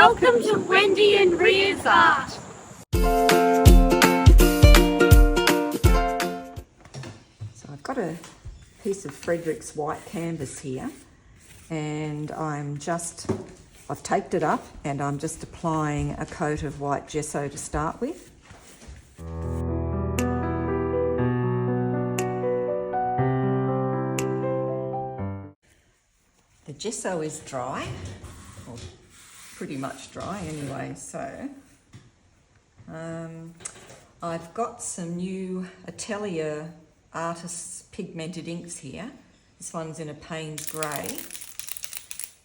Welcome to Wendy and Ria's Art. So I've got a piece of Fredrix white canvas here, and I've taped it up and I'm just applying a coat of white gesso to start with. The gesso is dry, or pretty much dry anyway, so I've got some new Atelier Artists pigmented inks here. This one's in a Payne's Grey,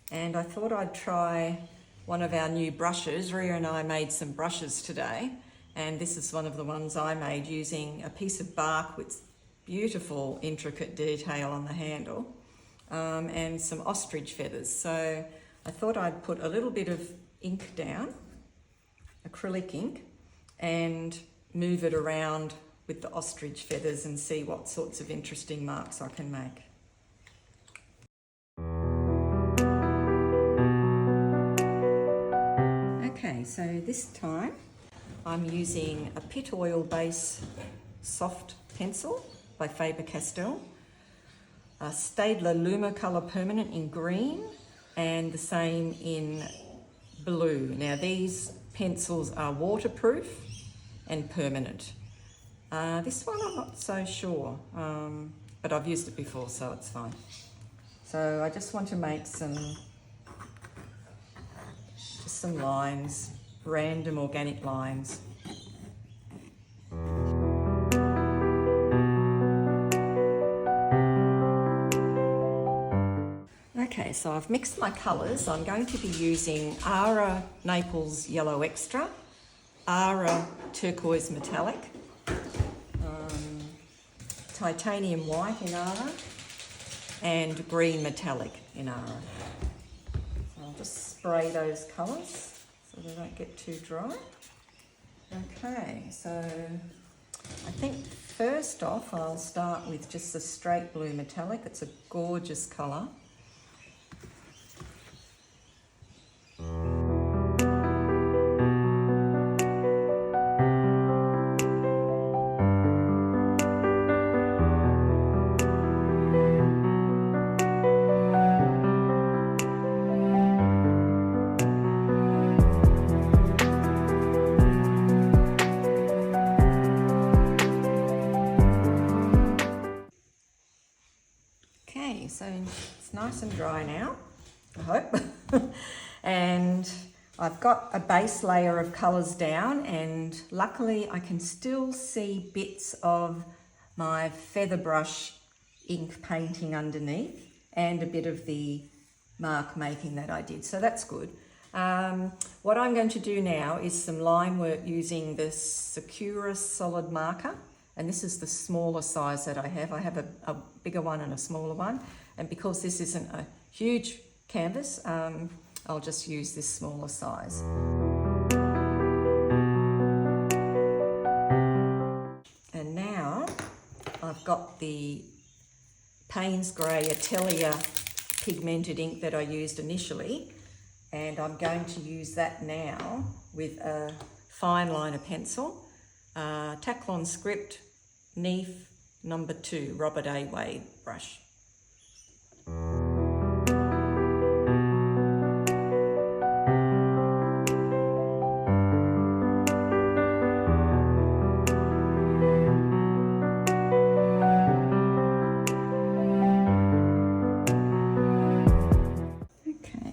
and I thought I'd try one of our new brushes. Ria and I made some brushes today, and this is one of the ones I made using a piece of bark with beautiful intricate detail on the handle. And some ostrich feathers. So I thought I'd put a little bit of ink down, acrylic ink, and move it around with the ostrich feathers and see what sorts of interesting marks I can make. Okay, so this time I'm using a Pit Oil Base Soft Pencil by Faber-Castell, a Staedtler Lumicolor Permanent in green, and the same in blue. Now these pencils are waterproof and permanent. This one I'm not so sure, but I've used it before, so it's fine. So I just want to make some lines, random organic lines. Okay, so I've mixed my colours. I'm going to be using Ara Naples Yellow Extra, Ara Turquoise Metallic, Titanium White in Ara, and Green Metallic in Ara. So I'll just spray those colours so they don't get too dry. Okay, so I think first off I'll start with just the straight blue metallic. It's a gorgeous colour. Okay, so it's nice and dry now, I hope. And I've got a base layer of colours down, and luckily I can still see bits of my feather brush ink painting underneath and a bit of the mark making that I did, so that's good. What I'm going to do now is some line work using this Sakura solid marker, and this is the smaller size that I have. I have a bigger one and a smaller one, and because this isn't a huge canvas, I'll just use this smaller size. And now I've got the Payne's Grey Atelier pigmented ink that I used initially, and I'm going to use that now with a fine liner pencil, Taklon Script Neef No. 2 Robert A. Wade brush.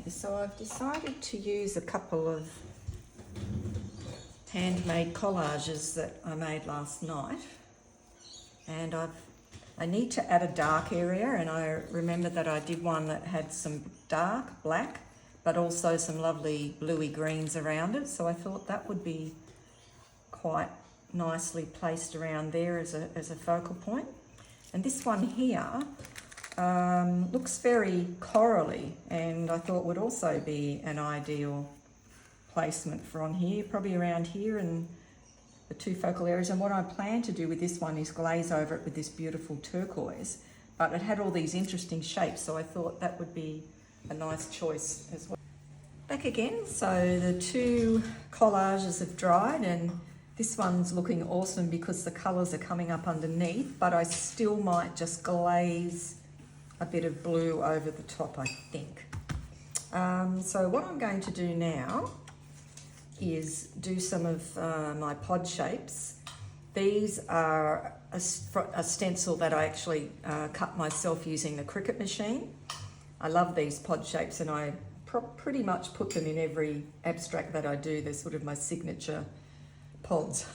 So I've decided to use a couple of handmade collages that I made last night, and I need to add a dark area, and I remember that I did one that had some dark black but also some lovely bluey greens around it, so I thought that would be quite nicely placed around there as a focal point. And this one here looks very corally, and I thought would also be an ideal placement for on here, probably around here and the two focal areas. And what I plan to do with this one is glaze over it with this beautiful turquoise, but it had all these interesting shapes, so I thought that would be a nice choice as well. back again. So the two collages have dried and this one's looking awesome because the colours are coming up underneath, but I still might just glaze a bit of blue over the top, I think. So what I'm going to do now is do some of my pod shapes. These are a stencil that I actually cut myself using the Cricut machine. I love these pod shapes and I pretty much put them in every abstract that I do. They're sort of my signature pods.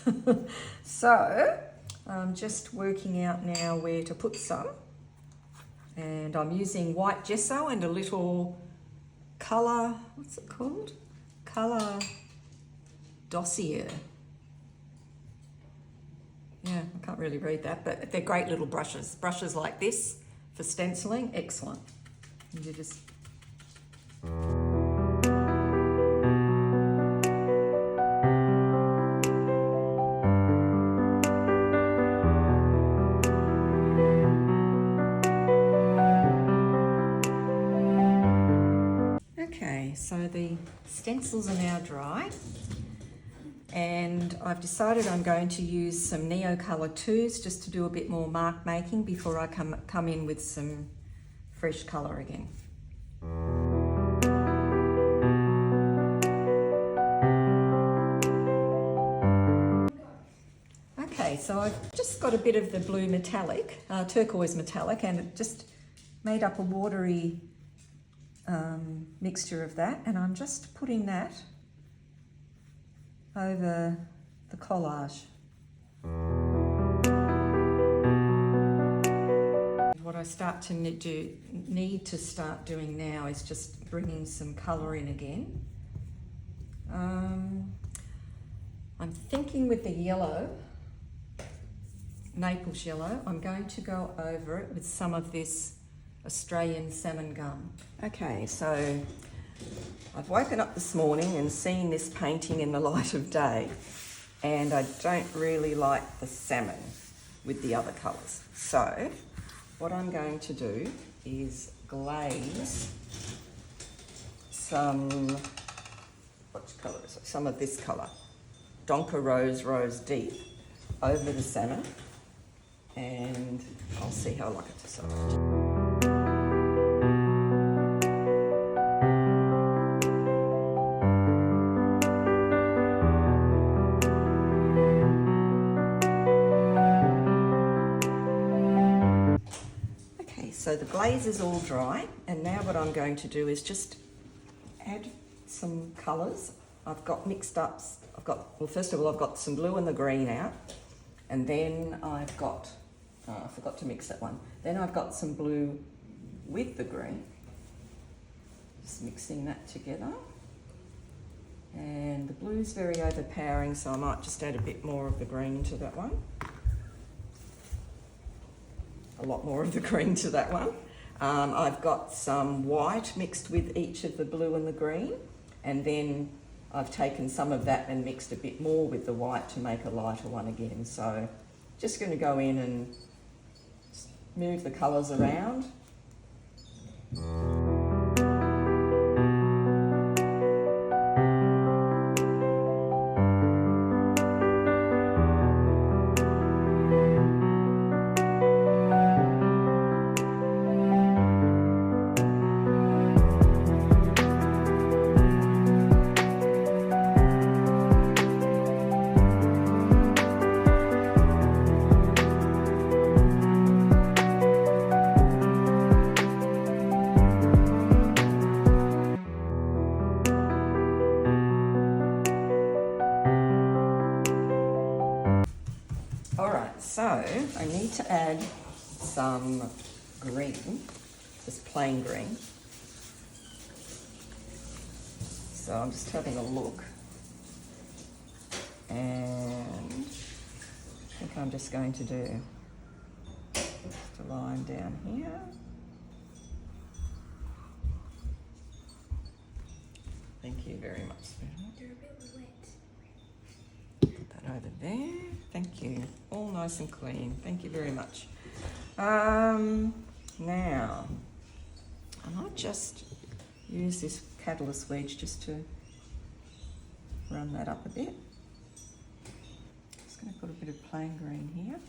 So I'm just working out now where to put some. And I'm using white gesso and a little colour, what's it called? Colour dossier. Yeah, I can't really read that, but they're great little brushes. Brushes like this for stenciling, excellent. And you just... Okay, so the stencils are now dry. And I've decided I'm going to use some Neo Colour 2s just to do a bit more mark making before I come in with some fresh colour again. Okay, so I've just got a bit of the blue metallic, turquoise metallic, and it just made up a watery mixture of that, and I'm just putting that over the collage. What I start to need to start doing now is just bringing some colour in again. I'm thinking with the yellow, Naples yellow, I'm going to go over it with some of this Australian salmon gum. Okay, so I've woken up this morning and seen this painting in the light of day, and I don't really like the salmon with the other colours. So what I'm going to do is glaze some, which colour is it? Some of this colour, Donker Rose Deep, over the salmon, and I'll see how I like it to soft. So the glaze is all dry, and now what I'm going to do is just add some colours. I've got mixed ups. Well, first of all, I've got some blue and the green out, and then I've got, I forgot to mix that one. Then I've got some blue with the green. Just mixing that together. And the blue's very overpowering, so I might just add a bit more of the green to that one. A lot more of the green to that one. I've got some white mixed with each of the blue and the green, and then I've taken some of that and mixed a bit more with the white to make a lighter one again. So just going to go in and move the colours around. So I need to add some green, just plain green. So I'm just having a look, and I think I'm just going to do just a line down here. Thank you very much. They're a bit wet. Put that over there. Thank you. All nice and clean. Thank you very much. Now, I might just use this catalyst wedge just to run that up a bit. Just going to put a bit of plain green here.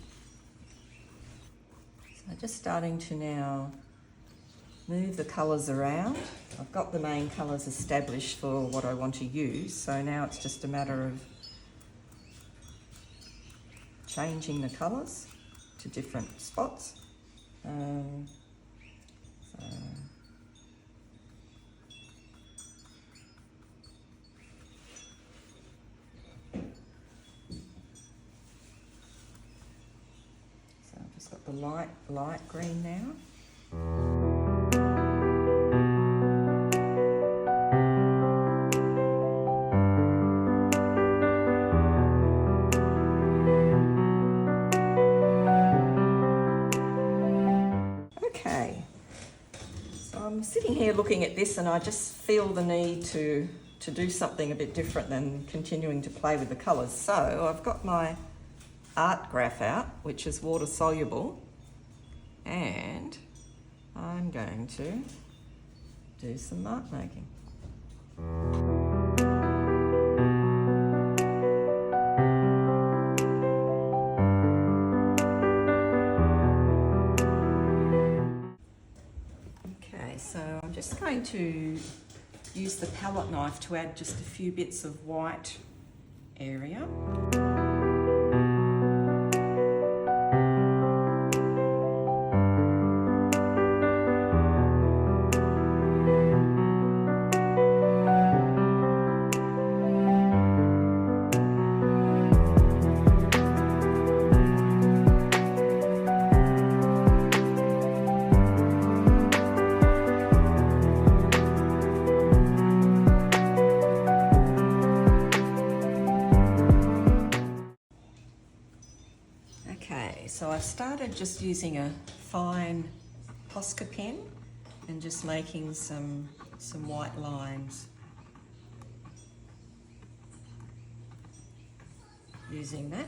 So just starting to now move the colours around. I've got the main colours established for what I want to use, so now it's just a matter of changing the colours to different spots. So I've just got the light green now. I'm sitting here looking at this and I just feel the need to do something a bit different than continuing to play with the colours. So I've got my art graph out, which is water soluble, and I'm going to do some mark making. So I'm just going to use the palette knife to add just a few bits of white area. So I've started just using a fine Posca pen and just making some white lines using that.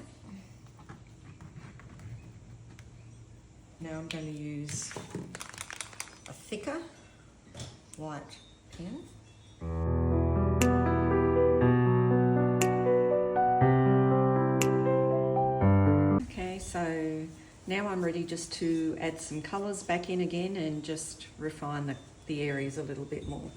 Now I'm going to use a thicker white pen. So now I'm ready just to add some colours back in again and just refine the areas a little bit more.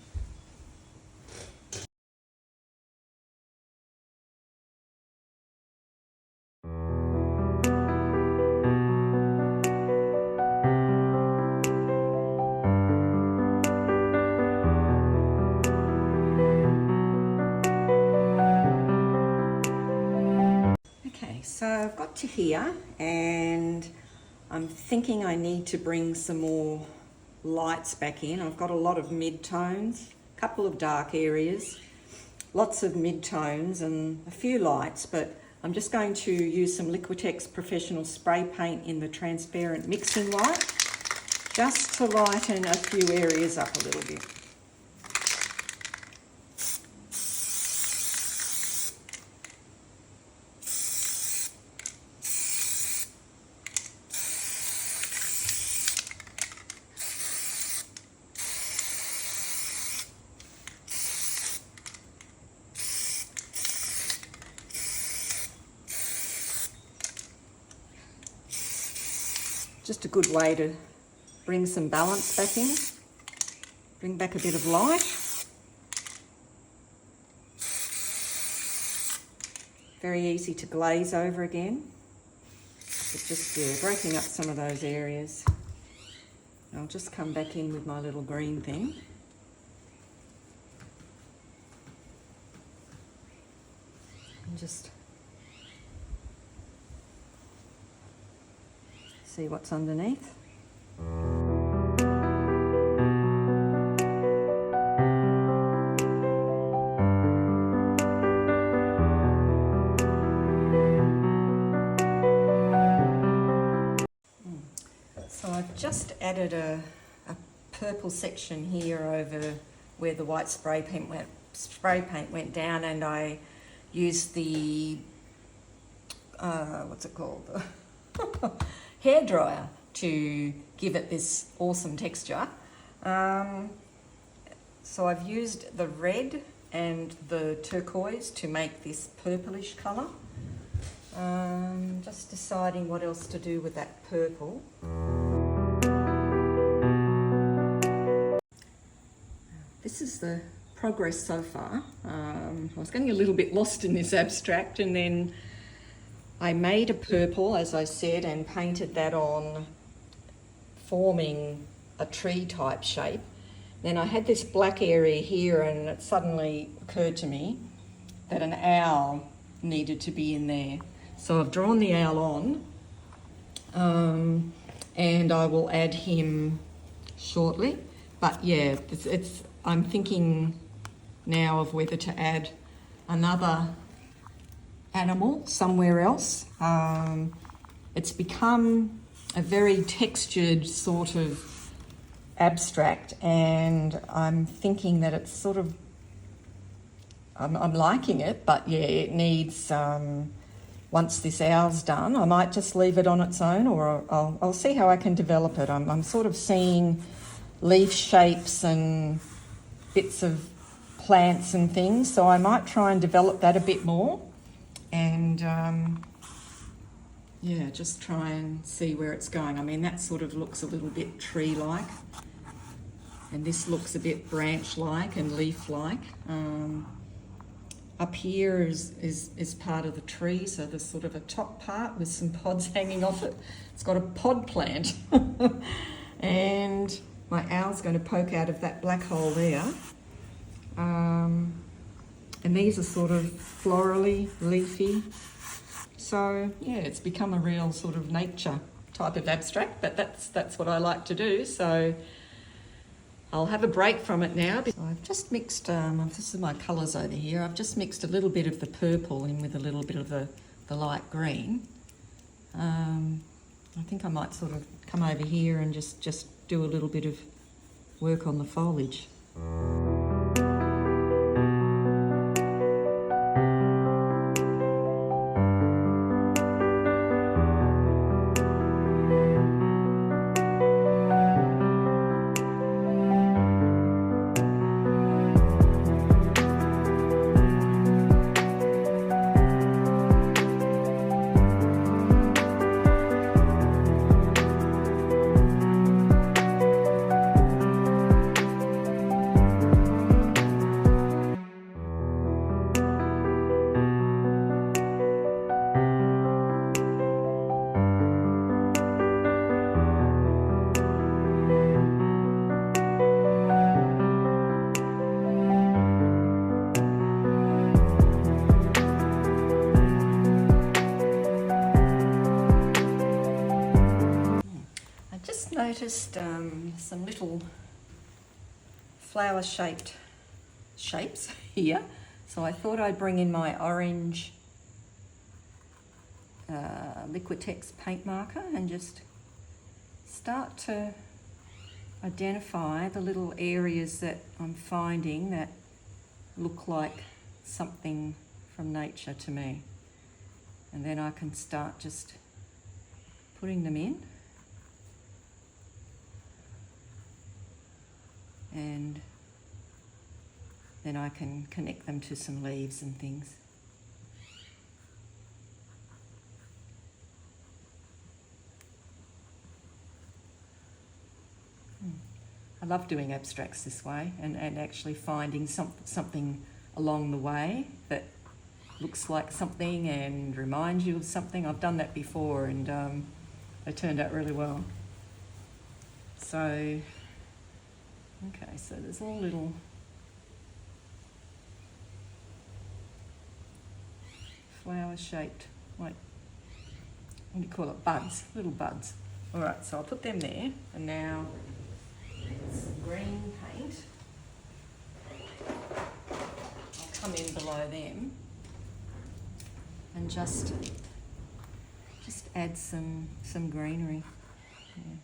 So I've got to here and I'm thinking I need to bring some more lights back in. I've got a lot of mid-tones, a couple of dark areas, lots of mid-tones and a few lights, but I'm just going to use some Liquitex Professional Spray Paint in the transparent mixing white just to lighten a few areas up a little bit. Just a good way to bring some balance back in, bring back a bit of light. Very easy to glaze over again, but just breaking up some of those areas. I'll just come back in with my little green thing. And just see what's underneath. So I've just added a purple section here over where the white spray paint went down, and I used the what's it called? Hairdryer to give it this awesome texture. So So I've used the red and the turquoise to make this purplish colour. Just deciding what else to do with that purple. This is the progress so far. I was getting a little bit lost in this abstract, and then I made a purple, as I said, and painted that on, forming a tree type shape. Then I had this black area here, and it suddenly occurred to me that an owl needed to be in there. So I've drawn the owl on, and I will add him shortly. But yeah, I'm thinking now of whether to add another animal somewhere else. It's become a very textured sort of abstract, and I'm thinking that it's sort of, I'm liking it, but yeah, it needs, once this owl's done, I might just leave it on its own, or I'll see how I can develop it. I'm sort of seeing leaf shapes and bits of plants and things, so I might try and develop that a bit more, and yeah, just try and see where it's going. I mean, that sort of looks a little bit tree-like, and this looks a bit branch-like and leaf-like. Up here is part of the tree, so there's sort of a top part with some pods hanging off it. It's got a pod plant. And my owl's going to poke out of that black hole there. And these are sort of florally, leafy. So yeah, it's become a real sort of nature type of abstract, but that's what I like to do. So I'll have a break from it now. So I've just mixed, this is my colours over here. I've just mixed a little bit of the purple in with a little bit of the light green. I think I might sort of come over here and just do a little bit of work on the foliage. Noticed some little flower shaped shapes here, so I thought I'd bring in my orange Liquitex paint marker and just start to identify the little areas that I'm finding that look like something from nature to me, and then I can start just putting them in. And then I can connect them to some leaves and things. I love doing abstracts this way, and actually finding something along the way that looks like something and reminds you of something. I've done that before, and they turned out really well. So okay, so there's all little flower-shaped, like, what do you call it, buds, little buds. All right, so I'll put them there, and now some green paint. I'll come in below them and just add some greenery. Yeah.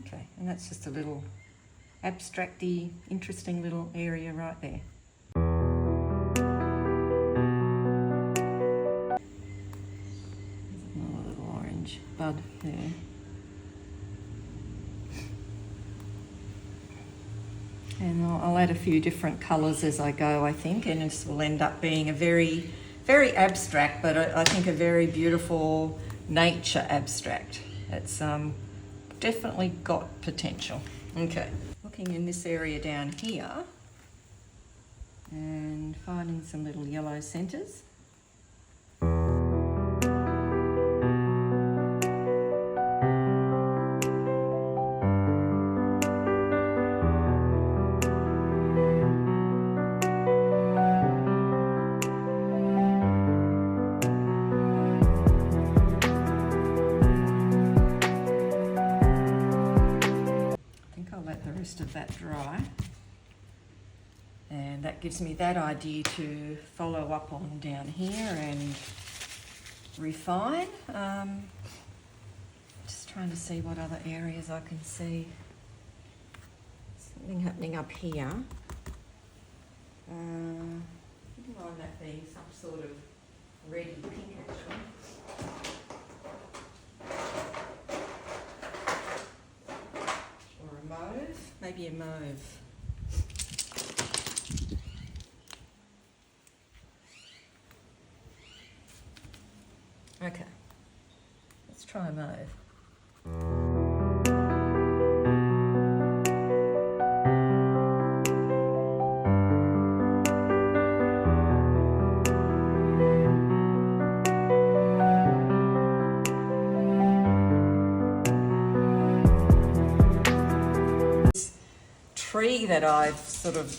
Okay, and that's just a little abstracty, interesting little area right there. There's another little orange bud there. And I'll add a few different colours as I go, I think, and this will end up being a very, very abstract, but I think a very beautiful nature abstract. It's definitely got potential. Okay, looking in this area down here and finding some little yellow centres. Of that dry, and that gives me that idea to follow up on down here and refine. Just trying to see what other areas I can see. Something happening up here. Wouldn't mind that being some sort of reddy pink actually. Mauve, maybe a mauve. Okay, let's try a mauve. Tree that I've sort of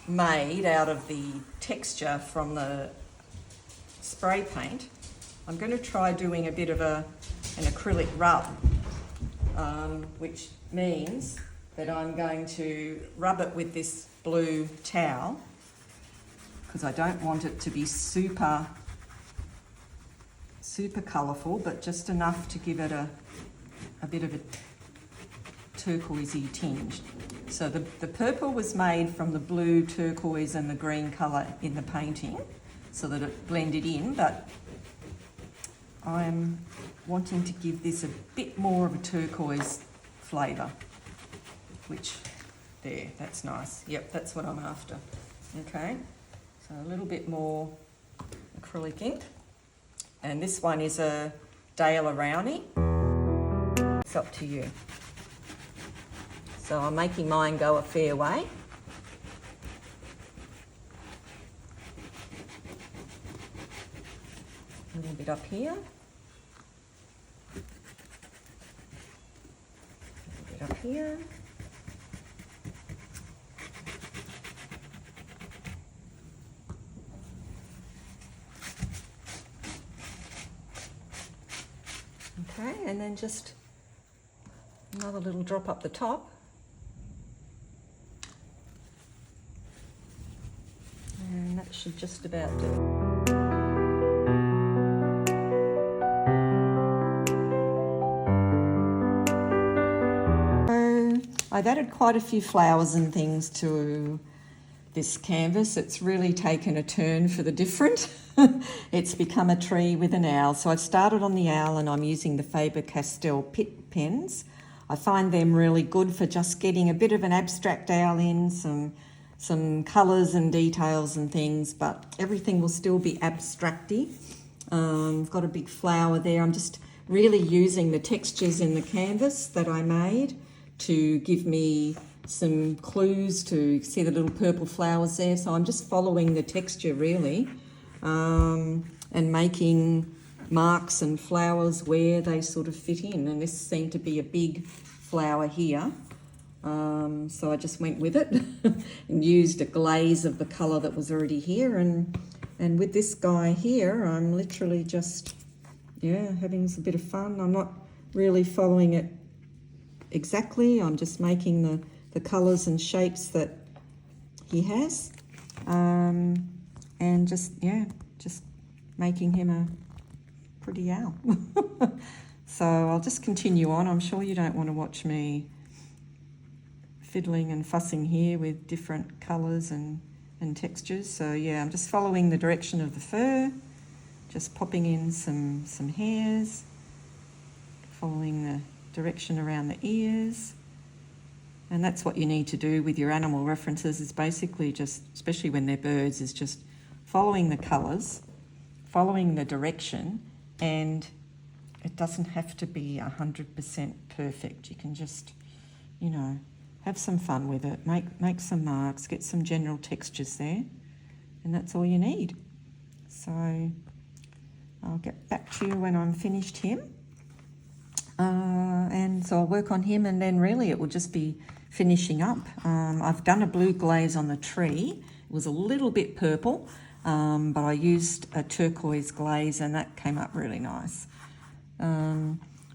made out of the texture from the spray paint, I'm going to try doing a bit of an acrylic rub, which means that I'm going to rub it with this blue towel because I don't want it to be super colourful, but just enough to give it a bit of a turquoisey tinge. So the purple was made from the blue, turquoise and the green colour in the painting so that it blended in, but I'm wanting to give this a bit more of a turquoise flavour, which there, that's nice. Yep, that's what I'm after. Okay, so a little bit more acrylic ink. And this one is a Dale Arowney. It's up to you. So I'm making mine go a fair way. A little bit up here. A little bit up here. Okay, and then just another little drop up the top. And that should just about do it. So I've added quite a few flowers and things to this canvas. It's really taken a turn for the different. It's become a tree with an owl. So I've started on the owl and I'm using the Faber-Castell Pitt pens. I find them really good for just getting a bit of an abstract owl in, some colours and details and things, but everything will still be abstracty. I've got a big flower there. I'm just really using the textures in the canvas that I made to give me some clues to see the little purple flowers there. So I'm just following the texture really, and making marks and flowers where they sort of fit in. And this seemed to be a big flower here. So I just went with it and used a glaze of the colour that was already here. And with this guy here, I'm literally just, having a bit of fun. I'm not really following it exactly. I'm just making the colours and shapes that he has. And just making him a pretty owl. So I'll just continue on. I'm sure you don't want to watch me fiddling and fussing here with different colours and textures. So yeah, I'm just following the direction of the fur, just popping in some hairs, following the direction around the ears. And that's what you need to do with your animal references, is basically just, especially when they're birds, is just following the colours, following the direction, and it doesn't have to be 100% perfect. You can just, you know, have some fun with it, make some marks, get some general textures there, and that's all you need. So I'll get back to you when I'm finished him. And so I'll work on him, and then really it will just be finishing up. I've done a blue glaze on the tree. It was a little bit purple, but I used a turquoise glaze and that came up really nice.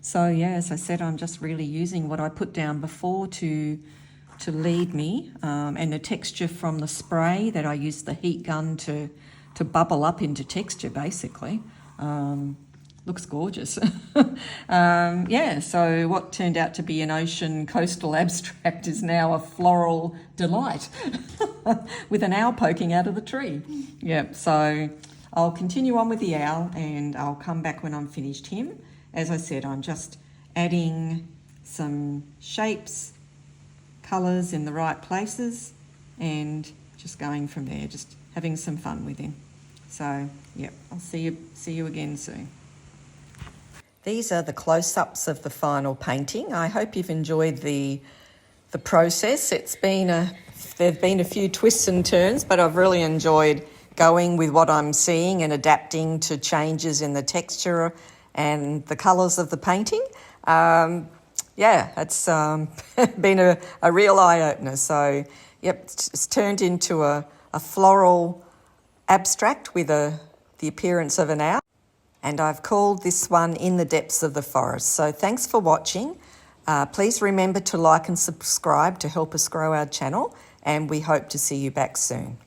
So yeah, as I said, I'm just really using what I put down before to lead me, and the texture from the spray that I used the heat gun to bubble up into texture, basically. Looks gorgeous. Yeah, so what turned out to be an ocean coastal abstract is now a floral delight with an owl poking out of the tree. Yeah, so I'll continue on with the owl and I'll come back when I'm finished him. As I said, I'm just adding some shapes, colours in the right places, and just going from there, just having some fun with him. So, yep, I'll see you again soon. These are the close-ups of the final painting. I hope you've enjoyed the process. There've been a few twists and turns, but I've really enjoyed going with what I'm seeing and adapting to changes in the texture and the colours of the painting. Yeah, it's been a real eye-opener. So, yep, it's turned into a floral abstract with the appearance of an owl. And I've called this one In the Depths of the Forest. So thanks for watching. Please remember to like and subscribe to help us grow our channel, and we hope to see you back soon.